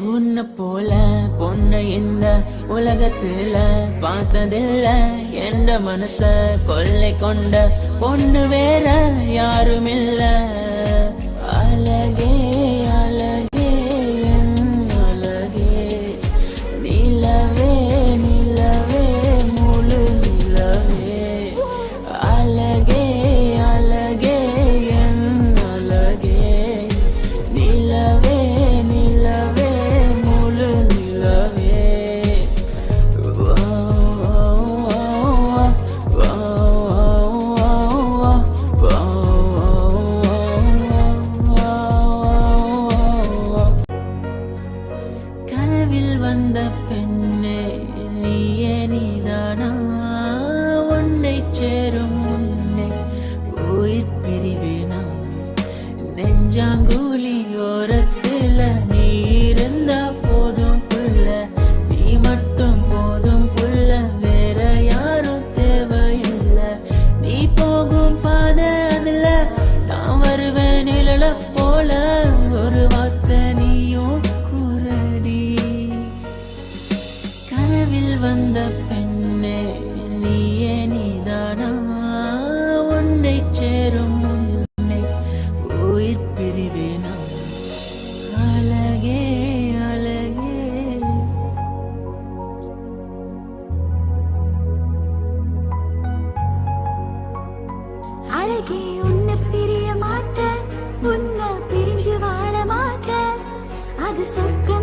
உன்னை போல பொண்ணு இந்த உலகத்துல பார்த்ததில்ல என்ற மனச கொள்ளை கொண்ட பொண்ணு வேற யாரும் இல்ல அழகே அழகே என் அழகே நிலவே நிலவே முழு நிலவே அழகே அழகே என் அழகே நிலவே நிலவே முழு நிலவே கனவில் வந்த பெண்ணே நீயே நீதானா உன்னை சேரும் முன்னே உயிர் பிரிவேனா நெஞ்சாங்குழி ஓரத்துல நீ இருந்தா போதும் புள்ள நீ மட்டும் போதும் புள்ள வேற யாரும் தேவையில்லை நீ போகும் பாதை அதுல நான் வருவேன் நிழல போல ஒரு வார்த்தை நீயும் குரடி கனவில் வந்த பெண்ணே நீயே நீதானா உன்னை சேரும் முன்னே உயிர் பிரிவேனா அழகே அழகே அழகே உன்னை பிரிய மாட்டேன் உன்னை பிரிஞ்சு வாழ மாட்டேன் அது சொர்க்க